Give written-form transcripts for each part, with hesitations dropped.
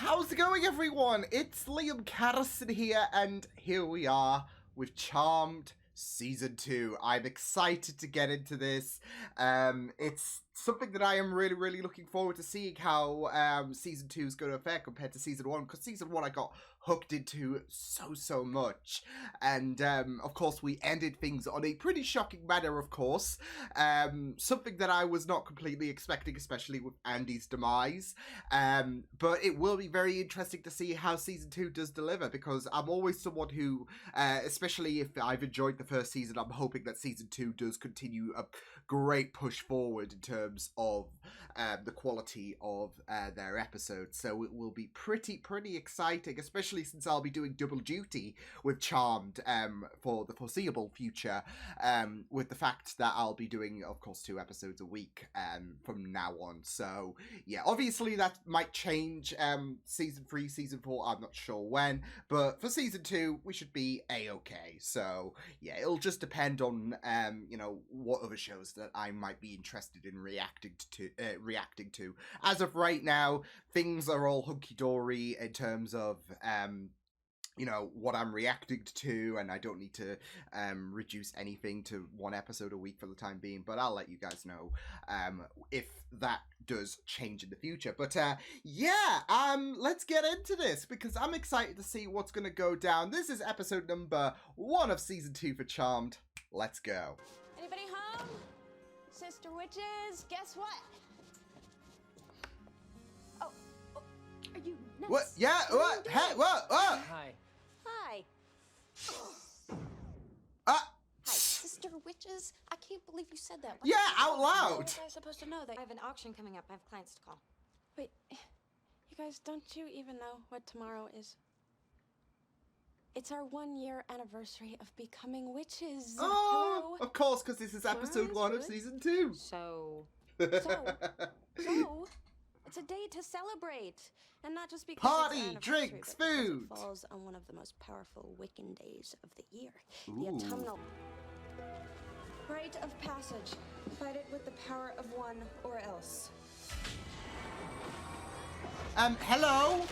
How's it going, everyone? It's Liam Catterson here, and here we are with Charmed Season 2. I'm excited to get into this. It's something that I am really looking forward to seeing how Season 2 is going to affect compared to Season 1, because Season 1 I got hooked into so much, and of course we ended things on a pretty shocking manner, of course, something that I was not completely expecting, especially with Andy's demise, but it will be very interesting to see how Season 2 does deliver, because I'm always someone who, especially if I've enjoyed the first season, I'm hoping that Season 2 does continue a great push forward in terms of the quality of their episodes, so it will be pretty exciting, especially since I'll be doing double duty with Charmed for the foreseeable future, with the fact that I'll be doing, of course, 2 episodes a week from now on. So yeah, obviously that might change season 3, season 4, I'm not sure when, but for season 2 we should be a-okay. So yeah, it'll just depend on you know, what other shows that I might be interested in reacting to. As of right now, things are all hunky-dory in terms of you know, what I'm reacting to, and I don't need to reduce anything to 1 episode a week for the time being, but I'll let you guys know if that does change in the future. But yeah, let's get into this, because I'm excited to see what's gonna go down. This is episode number 1 of season 2 for Charmed. Let's go. Anybody home? Sister Witches, guess what? Oh, are you nuts? What? Yeah, what? Hey, what? What? Hi. Hi. Hi, Sister Witches? I can't believe you said that. yeah, out How loud. was I supposed to know that? I have an auction coming up. I have clients to call. Wait, you guys, don't you even know what tomorrow is? It's our 1-year anniversary of becoming witches. Oh, Hello? of course, because this is episode 1 of Really? season 2. So, it's a day to celebrate, and not just because it's our Party, anniversary, drinks, but because food. it falls on one of the most powerful Wiccan days of the year, Ooh. the autumnal rite of passage. Fight it with the power of one or else. Hello?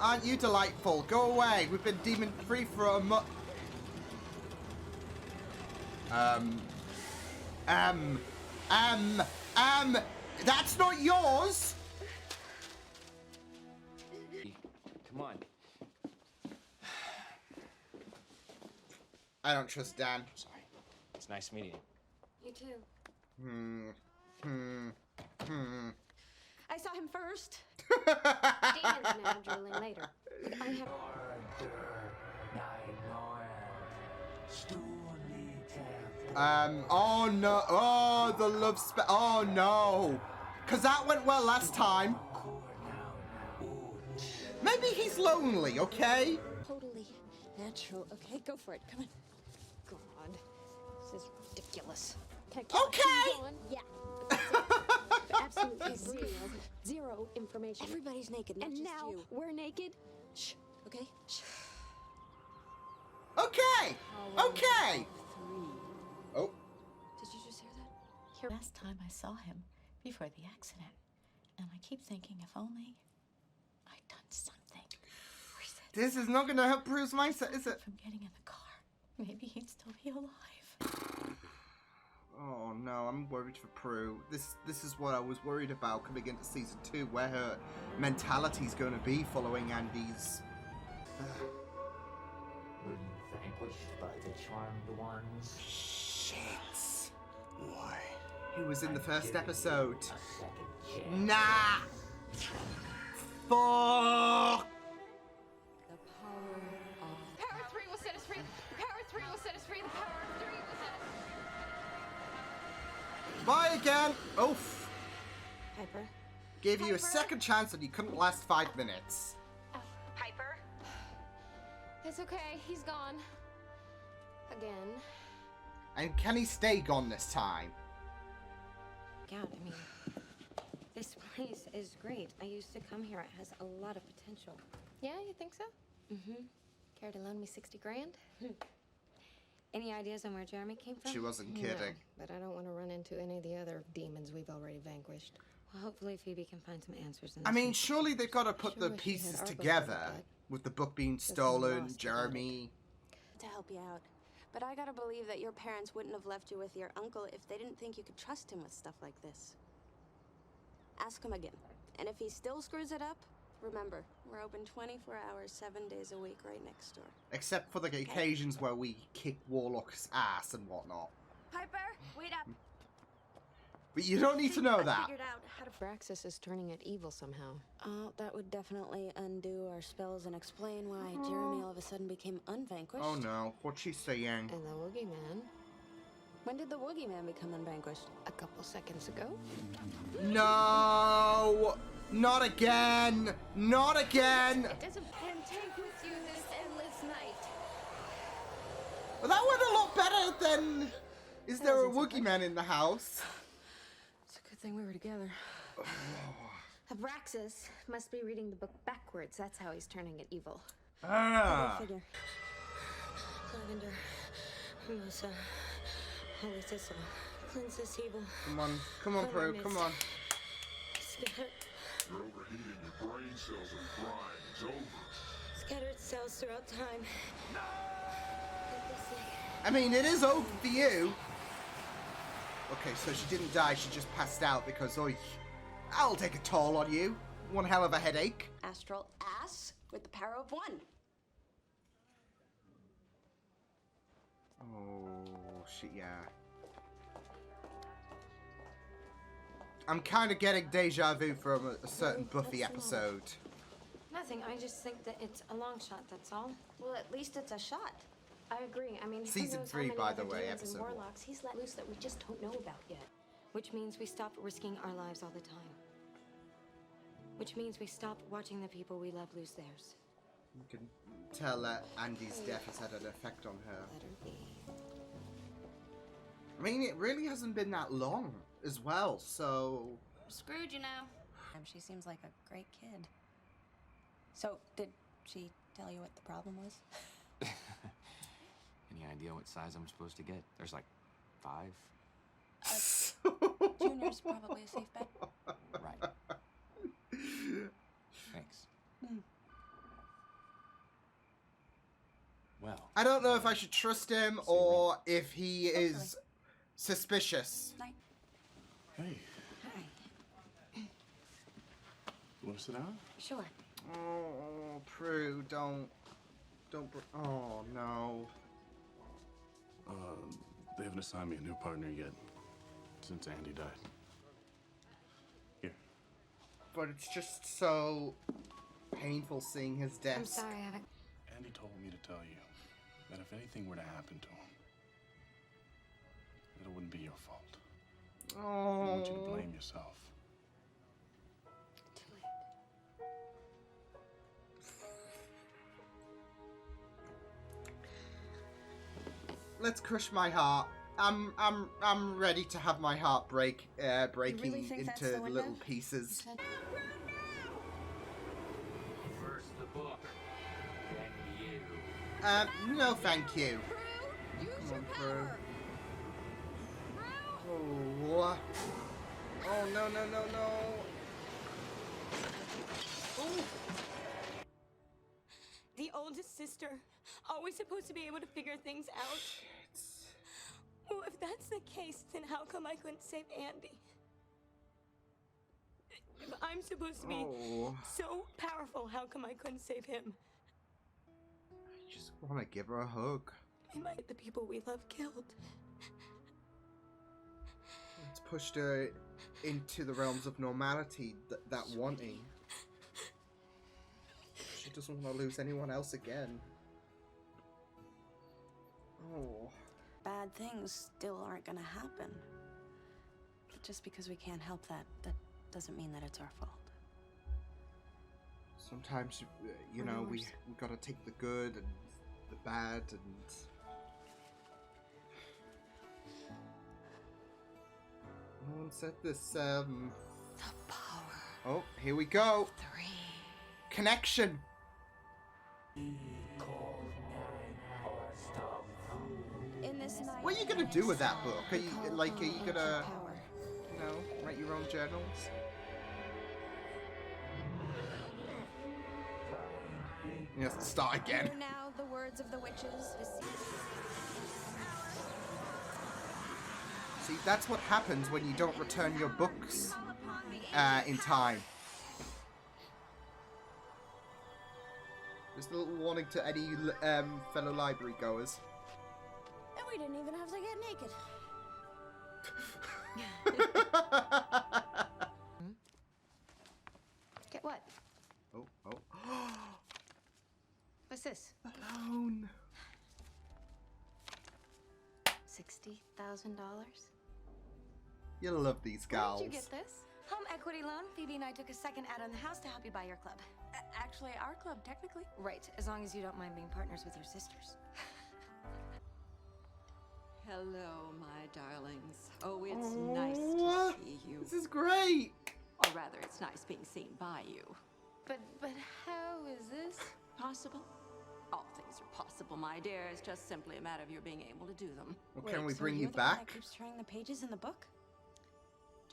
Aren't you delightful? Go away. We've been demon-free for a that's not yours! Come on. I don't trust Dan. Sorry. It's nice meeting you. You too. I saw him first. Demons now drooling later. I have... Oh no. Oh, the love spell. Oh no. Because that went well last time. Maybe he's lonely, okay? Totally natural. Okay, go for it. Come on. God, this is ridiculous. Okay. Yeah. Absolutely zero information. Everybody's naked, not And just now you. we're naked. Shh. Okay. Shh. Okay. Okay. Oh. Did you just hear that? Here. Last time I saw him before the accident, and I keep thinking if only I'd done something. Or said This is not gonna help Bruce mindset, is it? from getting in the car. Maybe he'd still be alive. Oh no, I'm worried for Prue. This is what I was worried about coming into season 2, where her mentality's going to be following Andy's. Vanquished by the charmed ones. Shit. Why? He was in the first episode. A second chance. Nah. Fuck. The power of... Power of 3 will set us free. Power of 3 will set us free. The power of 3 will set us free. Bye again. Oof. Piper. Gave you a Piper? second chance and you couldn't last 5 minutes. Piper? It's okay. He's gone. Again. And can he stay gone this time? God, I mean, this place is great. I used to come here. It has a lot of potential. Yeah, you think so? Mm-hmm. Care to loan me 60 grand? Any ideas on where Jeremy came from? She wasn't kidding. No, but I don't want to run into any of the other demons we've already vanquished. Well, hopefully Phoebe can find some answers in I this mean, one. surely they've got to put Sure the wish we had pieces our book together. like that. With the book being Just stolen, lost Jeremy. To help you out. But I gotta believe that your parents wouldn't have left you with your uncle if they didn't think you could trust him with stuff like this. Ask him again. And if he still screws it up, remember, we're open 24 hours, 7 days a week right next door. Except for the occasions where we kick Warlock's ass and whatnot. Piper, wait up. But you don't need to know I that. figured out how to... Braxis is turning it evil somehow. Oh, that would definitely undo our spells and explain why Jeremy all of a sudden became unvanquished. Oh no, what's she saying? And the Woogie Man, When did the Woogie Man become unvanquished? a couple seconds ago. No! Not again! Not again! It doesn't and take with you this endless night. Well, that went a lot better than... Is there a wasn't so Woogie Man in the house? It's a good thing we were together. Abraxas must be reading the book backwards. That's how he's turning it evil. Ah. Figure. Lavender, Mimosa, Holy Thistle, cleanse this evil. Come on, Prue, come on. Scatter, You're overheating. Your brain cells are frying. It's over. scattered cells throughout time. Like this thing. I mean, it is over for you. Okay, so she didn't die, she just passed out because, oi, I'll take a toll on you. One hell of a headache. Astral ass with the power of one. Oh, shit, yeah. I'm kind of getting deja vu from a certain Buffy episode. Nothing. I just think that it's a long shot, that's all. Well, at least it's a shot. I agree. I mean, who Season knows 3, how many by other the way, demons and episode 1. warlocks he's let loose that we just don't know about yet. Which means we stop risking our lives all the time. Which means we stop watching the people we love lose theirs. You can tell that Andy's death has had an effect on her. Let her be. I mean, it really hasn't been that long as well, so... Screwed, you know. She seems like a great kid. So, did she tell you what the problem was? Any idea what size I'm supposed to get? There's like 5. Junior's probably a safe bet. Right. Thanks. Well. I don't know if I should trust him or if he is suspicious. Night. Hey, Hi. you want to sit down? Sure. Oh, Prue, don't. Oh, no. They haven't assigned me a new partner yet since Andy died. Here. But it's just so painful seeing his death. I'm sorry, Alec. Andy told me to tell you that if anything were to happen to him, that it wouldn't be your fault. I want you to Oh. blame yourself. Too late. Let's crush my heart. I'm ready to have my heart breaking think that's into the window? little pieces. First the book, then you. No, thank you. Use Come your on, Prue. power. Oh. Oh, no, no, no, no. Oh. The oldest sister, always supposed to be able to figure things out. Well, if that's the case, then how come I couldn't save Andy? If I'm supposed to be Oh. so powerful, how come I couldn't save him? I just want to give her a hug. We might get the people we love killed. It's pushed her into the realms of normality, that wanting. She doesn't want to lose anyone else again. Oh. Bad things still aren't gonna happen. But just because we can't help that, that doesn't mean that it's our fault. Sometimes, you know, we gotta take the good and the bad and... No one said this, The power. Oh, here we go! 3. Connection! In What are you gonna do with that book? Are you gonna, you know, write your own journals? You have to start again. Hear now the words of the witches. See, that's what happens when you don't return your books in time. Just a little warning to any fellow library goers. And we didn't even have to get naked. Get what? Oh. What's this? Alone. $60,000? You'll love these gals. Where did you get this? Home equity loan. Phoebe and I took a second out on the house to help you buy your club. Actually, our club, technically. Right, as long as you don't mind being partners with your sisters. Hello, my darlings. Oh, it's nice to see you. This is great. Or rather, it's nice being seen by you. But how is this Possible? All things are possible, my dear. It's just simply a matter of your being able to do them. Well, can we so bring you you're the one that back? keeps turning the pages in the book?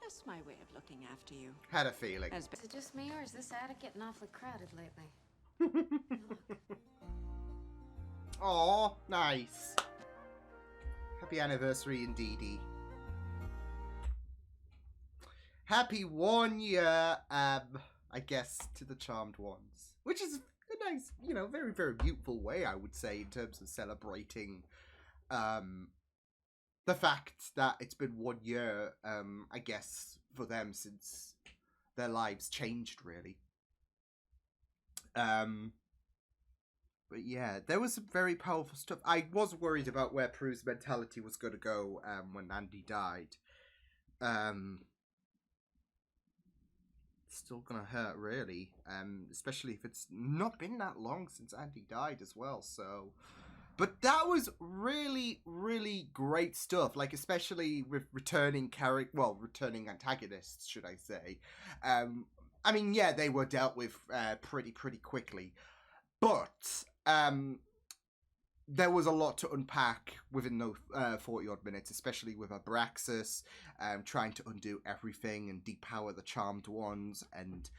Just my way of looking after you. Had a feeling. As Is it just me, or is this attic getting awfully crowded lately? Aw, nice. Happy anniversary indeedy. Happy 1 year, I guess, to the Charmed Ones. Which is a nice, you know, very, very beautiful way, I would say, in terms of celebrating the fact that it's been 1 year, I guess, for them since their lives changed, really. But yeah, there was some very powerful stuff. I was worried about where Prue's mentality was going to go when Andy died. It's still going to hurt, really. Especially if it's not been that long since Andy died as well, so... But that was really, really great stuff. Like, especially with returning returning antagonists, should I say. I mean, yeah, they were dealt with pretty quickly. But there was a lot to unpack within those 40-odd minutes, especially with Abraxas trying to undo everything and depower the Charmed Ones and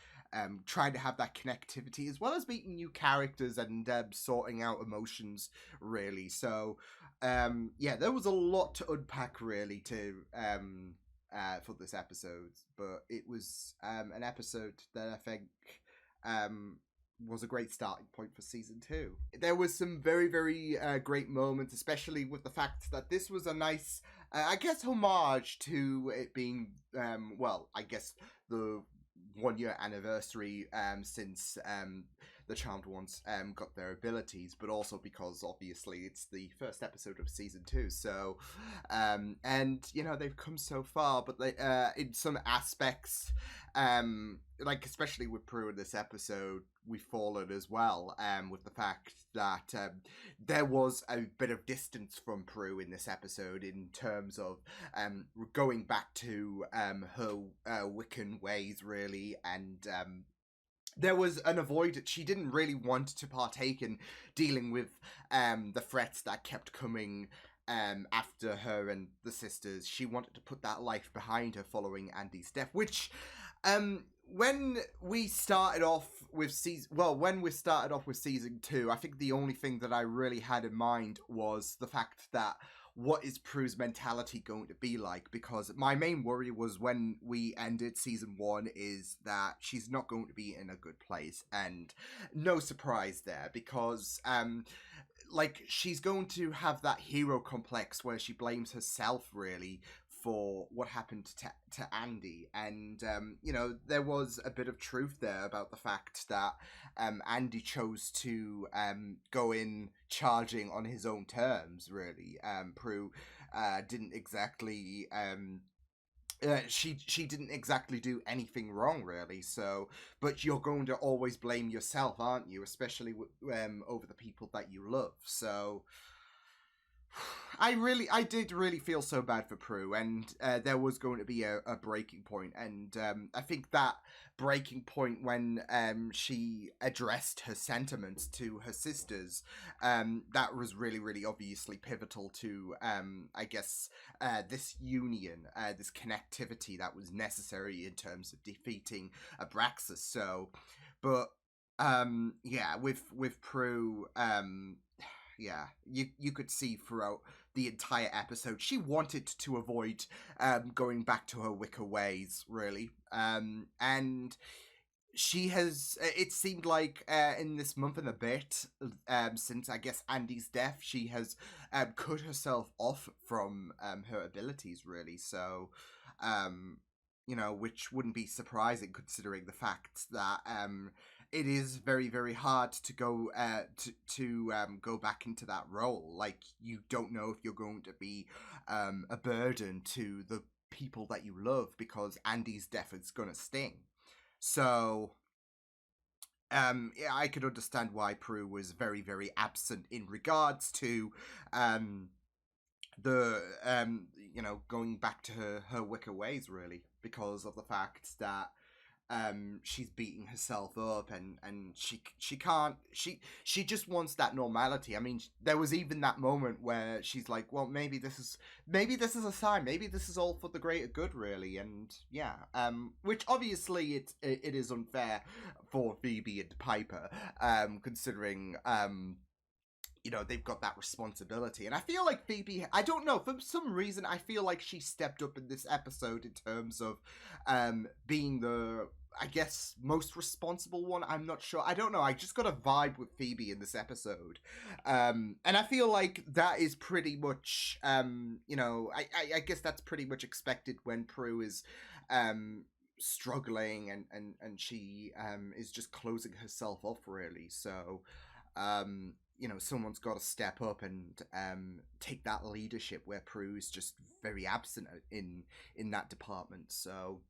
trying to have that connectivity, as well as meeting new characters and sorting out emotions, really. So, yeah, there was a lot to unpack, really, for this episode. But it was an episode that I think was a great starting point for season 2. There was some very, very great moments, especially with the fact that this was a nice, I guess, homage to it being, I guess the 1 year anniversary since the Charmed Ones got their abilities, but also because obviously it's the first episode of season 2. So, and you know, they've come so far, but they in some aspects, like especially with Prue in this episode, we've fallen as well, with the fact that there was a bit of distance from Prue in this episode in terms of going back to her Wiccan ways, really, and there was an avoidance. She didn't really want to partake in dealing with the threats that kept coming after her and the sisters. She wanted to put that life behind her following Andy's death, which when we started off with season 2, I think the only thing that I really had in mind was the fact that what is Prue's mentality going to be like? Because my main worry was when we ended season 1 is that she's not going to be in a good place, and no surprise there, because like she's going to have that hero complex where she blames herself, really, for what happened to Andy. And, you know, there was a bit of truth there about the fact that Andy chose to go in charging on his own terms, really. Prue didn't exactly... she didn't exactly do anything wrong, really. So, but you're going to always blame yourself, aren't you? Especially over the people that you love. So... I did really feel so bad for Prue, and there was going to be a breaking point, and I think that breaking point when she addressed her sentiments to her sisters, that was really, really obviously pivotal to, I guess, this union, this connectivity that was necessary in terms of defeating Abraxas. So, but yeah, with Prue, yeah, you could see throughout the entire episode she wanted to avoid going back to her wicker ways, really, and she has, it seemed like in this month and a bit, since I guess Andy's death, she has cut herself off from her abilities, really. So you know, which wouldn't be surprising considering the fact that it is very, very hard to go go back into that role. Like, you don't know if you're going to be a burden to the people that you love, because Andy's death is gonna sting. So yeah, I could understand why Prue was very, very absent in regards to the you know, going back to her wicker ways, really, because of the fact that she's beating herself up, and she can't, she just wants that normality. I mean, there was even that moment where she's like, well, maybe this is a sign, maybe this is all for the greater good, really. And yeah, which obviously it is unfair for Phoebe and Piper, considering you know, they've got that responsibility. And I feel like Phoebe, I don't know, for some reason, I feel like she stepped up in this episode in terms of being the, I guess, most responsible one. I'm not sure. I don't know. I just got a vibe with Phoebe in this episode. And I feel like that is pretty much, you know, I guess that's pretty much expected when Prue is struggling and she is just closing herself off, really. So, you know, someone's got to step up and take that leadership, where Prue's just very absent in that department. So,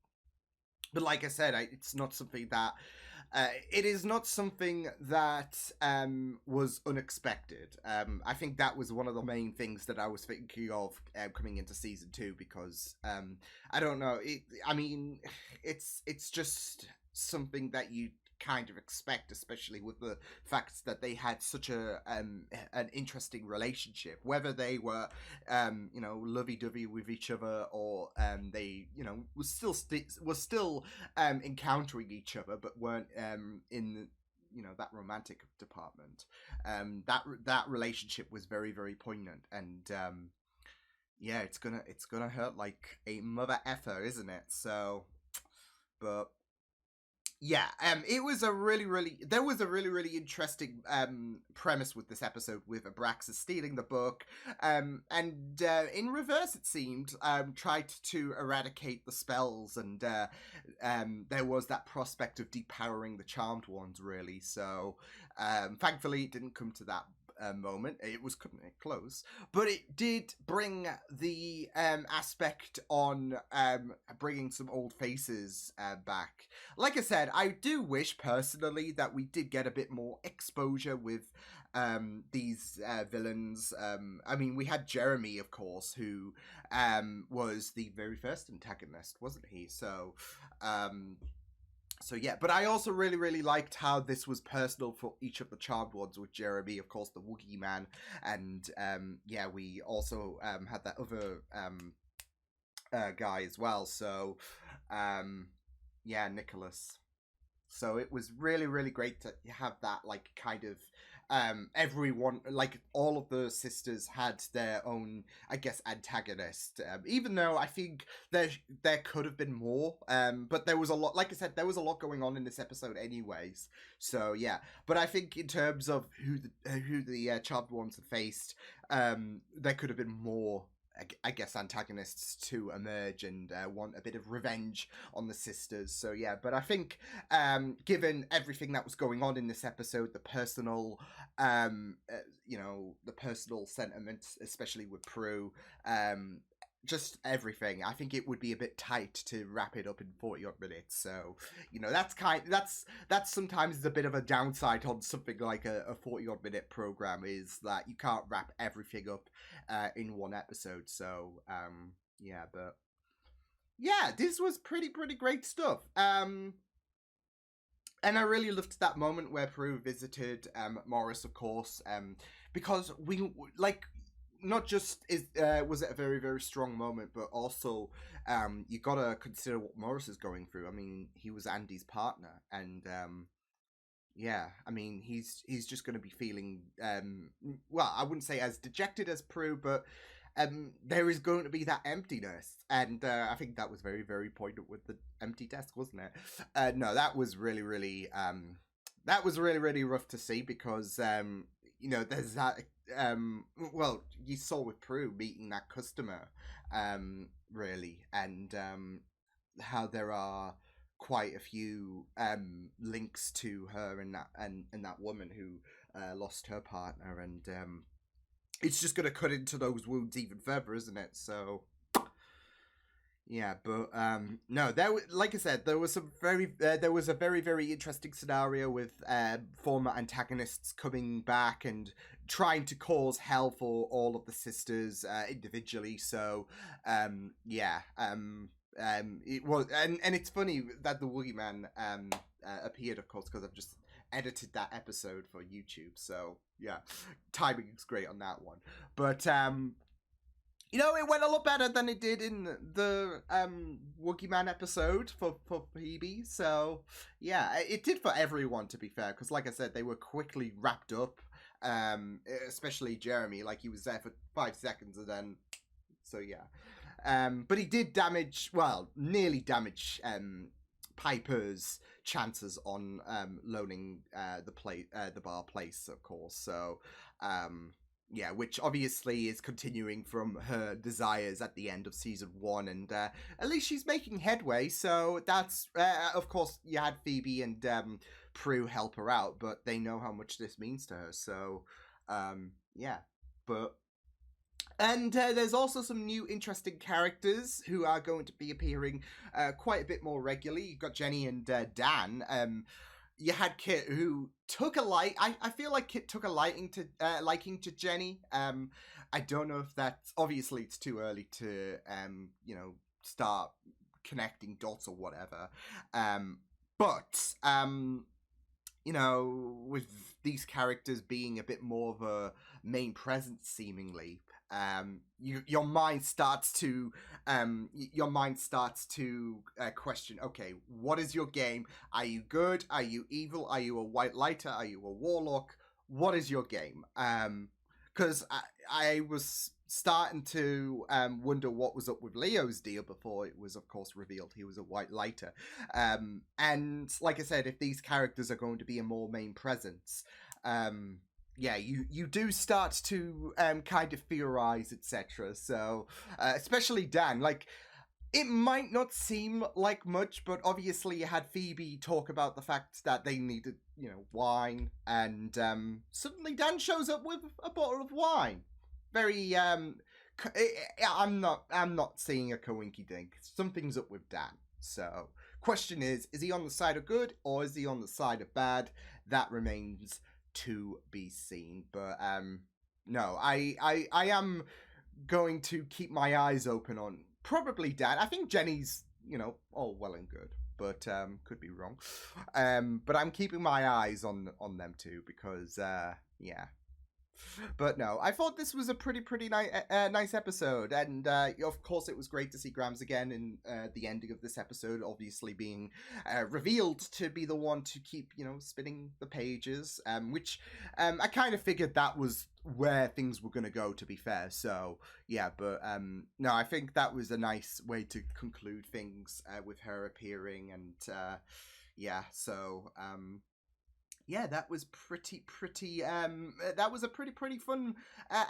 but like I said, it's not something that it is not something that was unexpected. I think that was one of the main things that I was thinking of coming into season 2, because I don't know. I mean, it's just something that you kind of expect, especially with the fact that they had such a an interesting relationship, whether they were you know, lovey-dovey with each other, or they, you know, was still encountering each other, but weren't in, you know, that romantic department. That relationship was very, very poignant, and yeah, it's gonna hurt like a mother effer, isn't it? So, but yeah, it was a really, really, there was a really, really interesting premise with this episode, with Abraxas stealing the book, and in reverse, it seemed, tried to eradicate the spells, and there was that prospect of depowering the Charmed Ones, really. So thankfully it didn't come to that moment. It was cutting it close, but it did bring the aspect on bringing some old faces back. Like I said, I do wish personally that we did get a bit more exposure with these villains. I mean, we had Jeremy, of course, who was the very first antagonist, wasn't he? So so yeah, but I also really, really liked how this was personal for each of the Charmed Ones, with Jeremy, of course, the Wookiee Man, and yeah, we also had that other guy as well. So yeah, Nicholas. So it was really, really great to have that, like, kind of everyone, like, all of the sisters had their own, I guess, antagonist, even though I think there could have been more, but there was a lot, like I said, there was a lot going on in this episode anyways. So yeah, but I think in terms of who the Charmed Ones have faced, there could have been more, I guess, antagonists to emerge and want a bit of revenge on the sisters. So yeah, but I think given everything that was going on in this episode, the personal you know, the personal sentiments, especially with Prue, just everything. I think it would be a bit tight to wrap it up in 40 odd minutes. So, you know, that's sometimes a bit of a downside on something like a 40 odd minute program, is that you can't wrap everything up in one episode. So, yeah, but yeah, this was pretty great stuff. And I really loved that moment where Prue visited Morris, of course, because we, like, not just was it a very strong moment, but also you gotta consider what Morris is going through. I mean, he was Andy's partner, and yeah, I mean, he's just gonna be feeling well, I wouldn't say as dejected as Prue, but there is going to be that emptiness, and I think that was very poignant with the empty desk, wasn't it? No, that was really rough to see, because you know, there's that well, you saw with Prue meeting that customer, really, and how there are quite a few links to her and that woman who lost her partner, and it's just gonna cut into those wounds even further, isn't it? So yeah, but no, like I said, there was a very interesting scenario with former antagonists coming back and trying to cause hell for all of the sisters individually. So yeah, it was, and it's funny that the Woogieman appeared, of course, because I've just edited that episode for YouTube. So yeah, timing is great on that one. But you know, it went a lot better than it did in the Woogieman episode for Phoebe. So yeah, it did for everyone, to be fair, because like I said, they were quickly wrapped up. Especially Jeremy, like he was there for 5 seconds and then, so yeah. But he did nearly damage Piper's chances on loaning the bar place, of course. So yeah, which obviously is continuing from her desires at the end of season 1, and at least she's making headway. So that's of course, you had Phoebe and Prue help her out, but they know how much this means to her. So yeah, but and there's also some new interesting characters who are going to be appearing quite a bit more regularly. You've got Jenny and Dan. You had Kit, who took I feel like Kit took a liking to Jenny. I don't know if that's, obviously it's too early to you know, start connecting dots or whatever. But you know, with these characters being a bit more of a main presence, seemingly, your mind starts to question, okay, what is your game? Are you good? Are you evil? Are you a white lighter? Are you a warlock? What is your game? Because I was starting to wonder what was up with Leo's deal before it was, of course, revealed he was a white lighter. And like I said, if these characters are going to be a more main presence, yeah, you do start to kind of theorize, etc. So especially Dan, like, it might not seem like much, but obviously you had Phoebe talk about the fact that they needed, you know, wine, and suddenly Dan shows up with a bottle of wine. Very I'm not seeing a coinky dink. Something's up with Dan. So question is he on the side of good or is he on the side of bad? That remains to be seen. But no, I am going to keep my eyes open on probably Dan. I think Jenny's, you know, all well and good, but could be wrong. But I'm keeping my eyes on them too, because yeah. But no, I thought this was a pretty nice episode, and of course it was great to see Grams again in the ending of this episode, obviously being revealed to be the one to keep, you know, spinning the pages, which I kind of figured that was where things were going to go, to be fair. So yeah, but no, I think that was a nice way to conclude things with her appearing, and yeah, so yeah, that was that was a pretty fun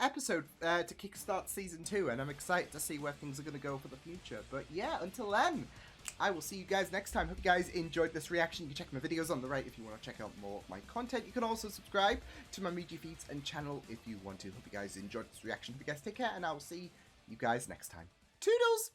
episode to kickstart season 2, and I'm excited to see where things are going to go for the future. But yeah, until then, I will see you guys next time. Hope you guys enjoyed this reaction. You can check my videos on the right if you want to check out more of my content. You can also subscribe to my media feeds and channel if you want to. Hope you guys enjoyed this reaction. Hope you guys take care, and I will see you guys next time. Toodles!